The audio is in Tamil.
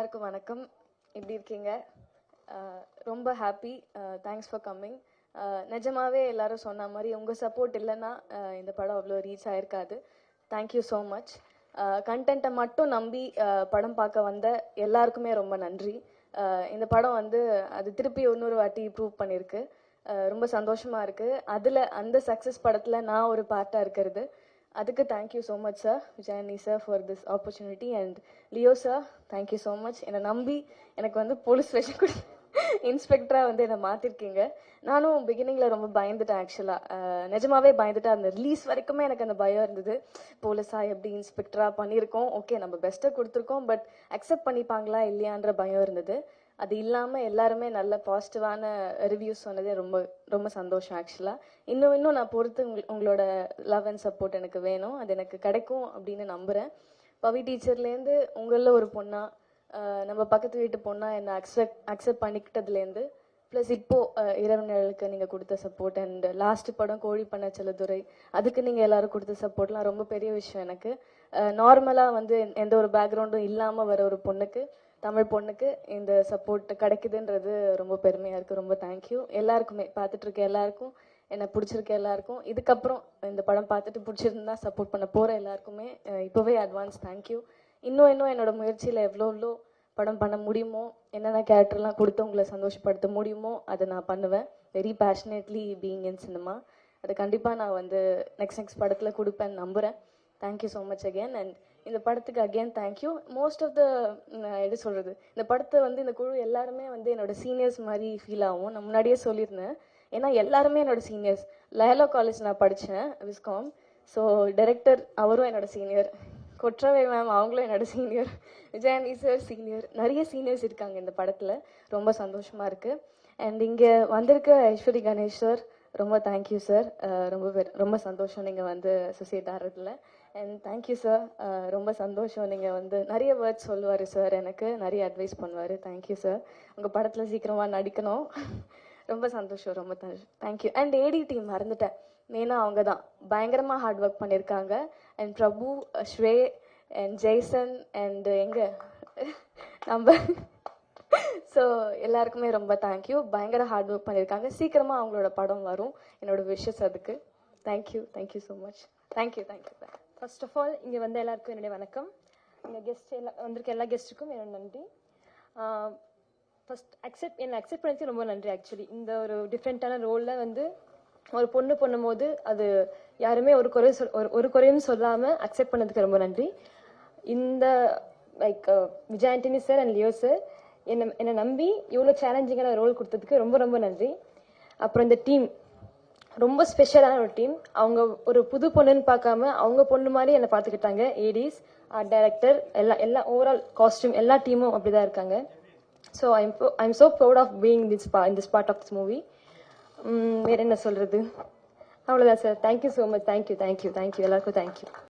எல்லாருக்கும் வணக்கம். எப்படி இருக்கீங்க? ரொம்ப ஹாப்பி. Thanks for coming. நிஜமாவே எல்லாரும் சொன்ன மாதிரி உங்கள் சப்போர்ட் இல்லைன்னா இந்த படம் அவ்வளோ ரீச் ஆயிருக்காது. Thank you so much. கண்டென்ட்டை மட்டும் நம்பி படம் பார்க்க வந்த எல்லாருக்குமே ரொம்ப நன்றி. இந்த படம் வந்து அது திருப்பி இன்னொரு வாட்டி ப்ரூவ் பண்ணியிருக்கு. ரொம்ப சந்தோஷமாக இருக்குது. அதில் அந்த சக்ஸஸ் படத்தில் நான் ஒரு பார்ட்டாக இருக்கிறது. அதுக்கு thank you so much sir, Vijayani sir, for this opportunity. And Leo sir, thank you so much. என்னை நம்பி எனக்கு வந்து போலீஸ் ஸ்டேஷன் கூட இன்ஸ்பெக்டராக வந்து என்னை மாற்றிருக்கீங்க. நானும் பிகினிங்கில் ரொம்ப பயந்துட்டேன். ஆக்சுவலாக நிஜமாவே பயந்துட்டேன். அந்த ரிலீஸ் வரைக்குமே எனக்கு அந்த பயம் இருந்தது. போலீஸாக எப்படி இன்ஸ்பெக்டராக பண்ணியிருக்கோம், ஓகே நம்ம பெஸ்ட்டை கொடுத்துருக்கோம், பட் அக்செப்ட் பண்ணிப்பாங்களா இல்லையான்ற பயம் இருந்தது. அது இல்லாமல் எல்லாருமே நல்ல பாசிட்டிவான ரிவ்யூஸ் சொன்னதே ரொம்ப ரொம்ப சந்தோஷம். ஆக்சுவலாக இன்னும் நான் பொறுத்து உங்களோட லவ் அண்ட் சப்போர்ட் எனக்கு வேணும். அது எனக்கு கிடைக்கும் அப்படின்னு நம்புகிறேன். பவி டீச்சர்லேருந்து உங்களில் ஒரு பொண்ணாக, நம்ம பக்கத்து வீட்டு பொண்ணாக என்னை அக்செப்ட் பண்ணிக்கிட்டதுலேருந்து, ப்ளஸ் இப்போது இரவு நிழலுக்கு நீங்கள் கொடுத்த சப்போர்ட், அண்ட் லாஸ்ட் படம் கோழி பண்ண செல்லதுரை, அதுக்கு நீங்கள் எல்லோரும் கொடுத்த சப்போர்ட்லாம் ரொம்ப பெரிய விஷயம் எனக்கு. நார்மலாக வந்து எந்த ஒரு பேக்ரவுண்டும் இல்லாமல் வர ஒரு பொண்ணுக்கு, தமிழ் பொண்ணுக்கு இந்த சப்போர்ட் கிடைக்குதுன்றது ரொம்ப பெருமையாக இருக்குது. ரொம்ப தேங்க்யூ எல்லாருக்குமே, பார்த்துட்ருக்க எல்லாருக்கும், என்னை பிடிச்சிருக்க எல்லாருக்கும், இதுக்கப்புறம் இந்த படம் பார்த்துட்டு பிடிச்சிருந்தா சப்போர்ட் பண்ண போகிற எல்லாருக்குமே இப்போவே அட்வான்ஸ் தேங்க்யூ. இன்னும் என்னோடய முயற்சியில் எவ்வளோ படம் பண்ண முடியுமோ, என்னென்ன கேரக்டர்லாம் கொடுத்து உங்களை சந்தோஷப்படுத்த முடியுமோ அதை நான் பண்ணுவேன். Very passionately being in cinema. அது கண்டிப்பாக நான் வந்து நெக்ஸ்ட் படத்தில் கொடுப்பேன்னு நம்புகிறேன். Thank you so much again. அண்ட் இந்த படத்துக்கு again thank you. Most of the எப்படி சொல்கிறது, இந்த படத்தை வந்து இந்த குழு எல்லாருமே வந்து என்னோடய சீனியர்ஸ் மாதிரி ஃபீல் ஆகும். நான் முன்னாடியே சொல்லியிருந்தேன். ஏன்னா எல்லாருமே என்னோடய சீனியர்ஸ். லயலா காலேஜ் நான் படித்தேன், விஸ்காம். ஸோ டைரக்டர் அவரும் என்னோட சீனியர், கொற்றவை மேம் அவங்களும் என்னோட சீனியர், விஜயானி சார் சீனியர், நிறைய சீனியர்ஸ் இருக்காங்க இந்த படத்தில். ரொம்ப சந்தோஷமாக இருக்குது. அண்ட் இங்கே வந்திருக்க ஐஸ்வரி கணேஷ் சார், ரொம்ப தேங்க்யூ சார். ரொம்ப சந்தோஷம் நீங்கள் வந்து அசோசியேட் ஆகிறதுல. அண்ட் தேங்க்யூ சார், ரொம்ப சந்தோஷம். நீங்கள் வந்து நிறைய வேர்ட்ஸ் சொல்லுவார் சார், எனக்கு நிறைய அட்வைஸ் பண்ணுவார். Thank you sir. உங்கள் படத்தில் சீக்கிரமாக நடிக்கணும். ரொம்ப சந்தோஷம், ரொம்ப தேங்க்யூ. அண்ட் ஏடி டீம் மறந்துட்டேன், மெயினாக அவங்க தான் பயங்கரமாக ஹார்ட் ஒர்க் பண்ணியிருக்காங்க. அண்ட் பிரபு, ஸ்ரே அண்ட் ஜெய்சன் அண்ட் எங்கே நம்ம ஸோ எல்லாருக்குமே ரொம்ப தேங்க்யூ. பயங்கர ஹார்ட் ஒர்க் பண்ணியிருக்காங்க. சீக்கிரமாக அவங்களோட படம் வரும். என்னோட விஷஸ் அதுக்கு. Thank you so much. Thank you. First of all இங்கே வந்த எல்லாருக்கும் என்னுடைய வணக்கம். இங்கே வந்திருக்க எல்லா கெஸ்ட்டுக்கும் என்னோட நன்றி. ஃபர்ஸ்ட் என்னை அக்செப்ட் பண்ணதுக்கு ரொம்ப நன்றி. ஆக்சுவலி இந்த ஒரு டிஃப்ரெண்ட்டான ரோலில் வந்து ஒரு பொண்ணு பண்ணும்போது அது யாருமே ஒரு குறையும் சொல்லாமல் அக்செப்ட் பண்ணதுக்கு ரொம்ப நன்றி. இந்த like Vijay Antony sir and Leo sir என்னை நம்பி இவ்வளோ சேலஞ்சிங்கான ரோல் கொடுத்ததுக்கு ரொம்ப ரொம்ப நன்றி. அப்புறம் இந்த டீம் ரொம்ப ஸ்பெஷலான ஒரு டீம். அவங்க ஒரு புது பொண்ணுன்னு பார்க்காம அவங்க பொண்ணு மாதிரி என்னை பார்த்துக்கிட்டாங்க. ஏடிஸ், ஆர்ட் டைரக்டர், எல்லாம் ஓவரால் காஸ்டியூம் எல்லா டீமும் அப்படி தான் இருக்காங்க. So I'm so proud of being in this part of this movie. வேறு என்ன சொல்கிறது, அவ்வளோதான் sir. Thank you so much. Thank you எல்லாருக்கும் தேங்க்யூ.